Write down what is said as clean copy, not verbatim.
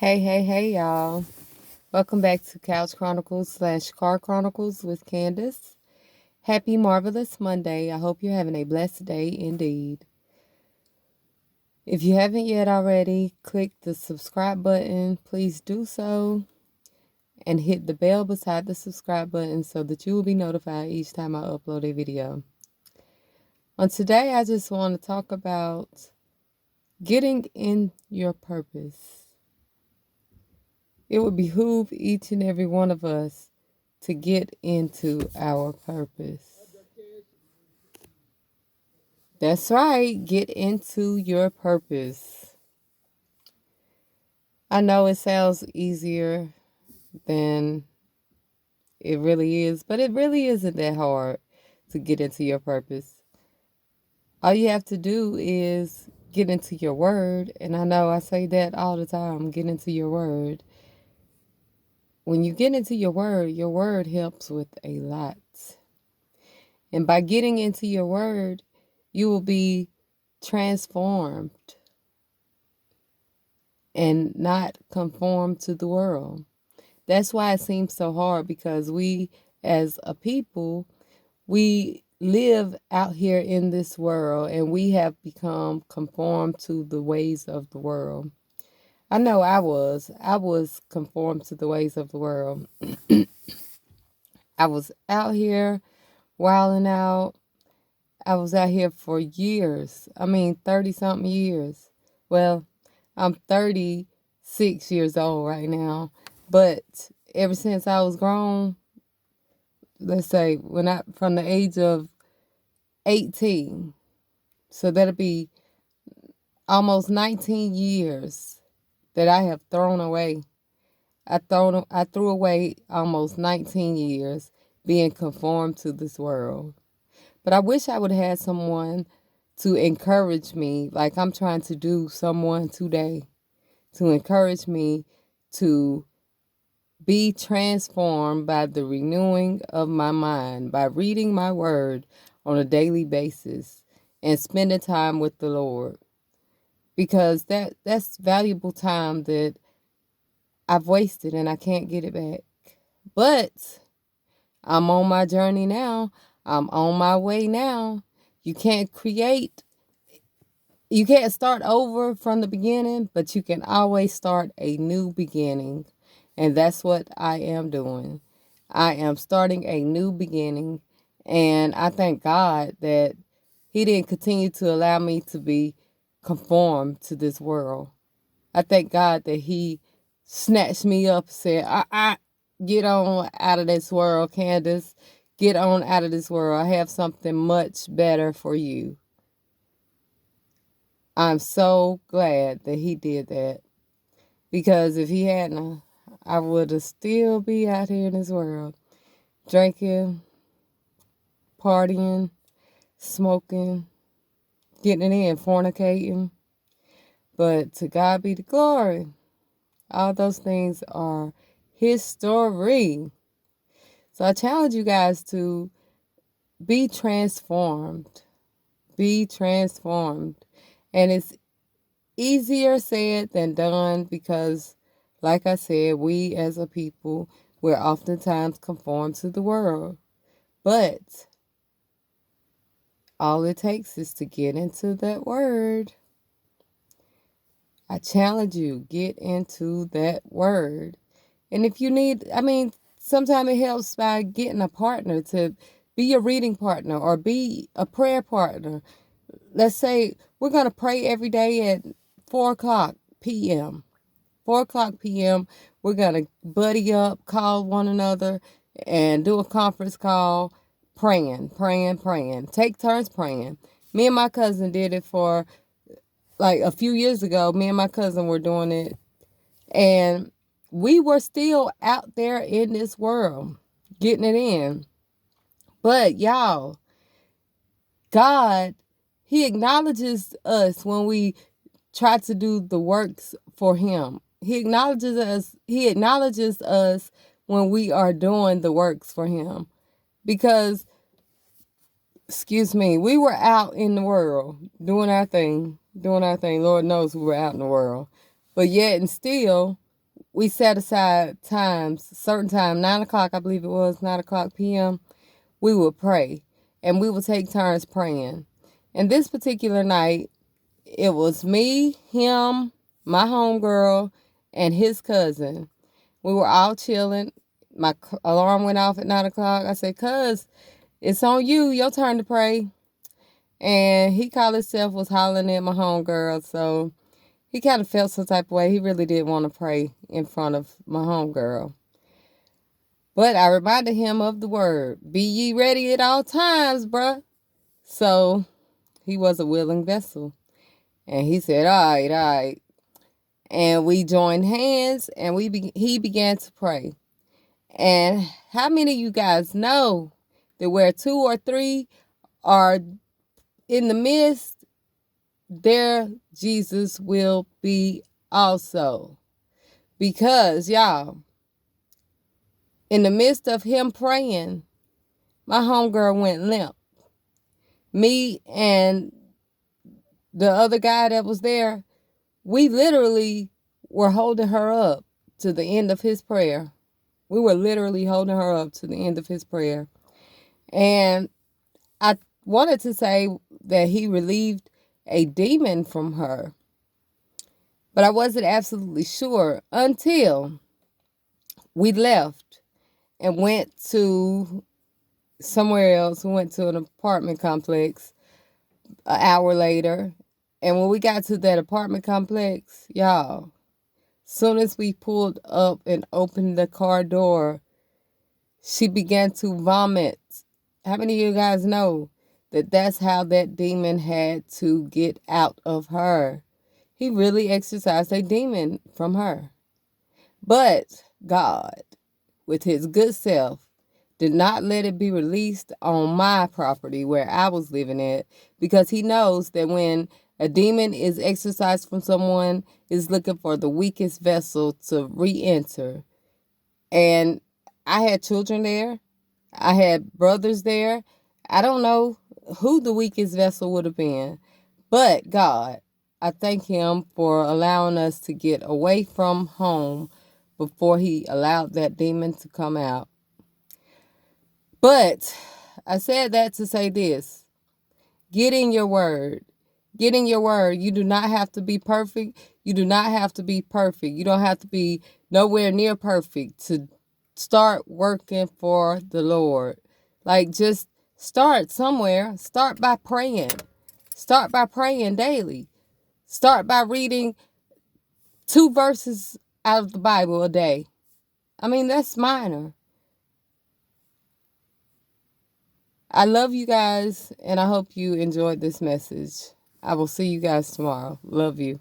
Hey, y'all. Welcome back to Couch Chronicles / Car Chronicles with Candace. Happy Marvelous Monday. I hope you're having a blessed day indeed. If you haven't yet already, click the subscribe button. Please do so. And hit the bell beside the subscribe button so that you will be notified each time I upload a video. On today, I just want to talk about getting in your purpose. It would behoove each and every one of us to get into our purpose. That's right, get into your purpose. I know it sounds easier than it really is, but it really isn't that hard to get into your purpose. All you have to do is get into your word, and I know I say that all the time, get into your word. When you get into your word helps with a lot. And by getting into your word, you will be transformed and not conform to the world. That's why it seems so hard, because we as a people, we live out here in this world and we have become conformed to the ways of the world. I know I was conformed to the ways of the world. I was out here wilding out. I was out here for years. 30 something years. Well, I'm 36 years old right now. But ever since I was grown, let's say from the age of 18, so that'll be almost 19 years that I have thrown away. I threw away almost 19 years being conformed to this world. But I wish I would have had someone to encourage me, like I'm trying to do someone today, to encourage me to be transformed by the renewing of my mind, by reading my word on a daily basis and spending time with the Lord. Because that's valuable time that I've wasted and I can't get it back. But I'm on my journey now. I'm on my way now. You can't start over from the beginning, but you can always start a new beginning. And that's what I am doing. I am starting a new beginning. And I thank God that He didn't continue to allow me to be conformed to this world. I thank God that He snatched me up and said, get on out of this world, Candace. Get on out of this world. I have something much better for you. I'm so glad that He did that. Because if He hadn't, I would have still be out here in this world. Drinking, partying, smoking, getting it in, fornicating. But to God be the glory. All those things are history. So I challenge you guys to be transformed. Be transformed. And it's easier said than done because, like I said, we as a people, we're oftentimes conformed to the world. But all it takes is to get into that word. I challenge you, get into that word. And if you need, sometimes it helps by getting a partner to be a reading partner or be a prayer partner. Let's say we're going to pray every day at 4 o'clock p.m. 4 o'clock p.m., we're going to buddy up, call one another, and do a conference call, praying. Take turns praying. Me and my cousin did it for, like, a few years ago. Me and my cousin were doing it, and we were still out there in this world, getting it in. But, y'all, God, He acknowledges us when we try to do the works for Him. He acknowledges us when we are doing the works for Him. Because, we were out in the world doing our thing. Lord knows we were out in the world. But yet and still, we set aside times, certain time, 9 o'clock, I believe it was, 9 o'clock p.m., we would pray. And we would take turns praying. And this particular night, it was me, him, my homegirl, and his cousin. We were all chilling. My alarm went off at 9 o'clock. I said, cuz, it's on you. Your turn to pray. And he called himself was hollering at my homegirl. So he kind of felt some type of way. He really didn't want to pray in front of my homegirl. But I reminded him of the word. Be ye ready at all times, bruh. So he was a willing vessel. And he said, all right, all right. And we joined hands and he began to pray. And how many of you guys know that where 2 or 3 are in the midst, there Jesus will be also? Because, y'all, in the midst of him praying, my homegirl went limp. Me and the other guy that was there, we literally were holding her up to the end of his prayer. We were literally holding her up to the end of his prayer. And I wanted to say that he relieved a demon from her, but I wasn't absolutely sure until we left and went to somewhere else. We went to an apartment complex an hour later. And when we got to that apartment complex, y'all, soon as we pulled up and opened the car door, she began to vomit. How many of you guys know that that's how that demon had to get out of her? He really exorcised a demon from her. But God, with his good self, did not let it be released on my property where I was living at, because he knows that when a demon is exorcised from someone, is looking for the weakest vessel to re-enter. And I had children there. I had brothers there. I don't know who the weakest vessel would have been, but God, I thank him for allowing us to get away from home before he allowed that demon to come out. But I said that to say this. Get in your word. Get in your word. You do not have to be perfect. You do not have to be perfect. You don't have to be nowhere near perfect to start working for the Lord. Like, just start somewhere. Start by praying. Start by praying daily. Start by reading 2 verses out of the Bible a day. I mean, that's minor. I love you guys, and I hope you enjoyed this message. I will see you guys tomorrow. Love you.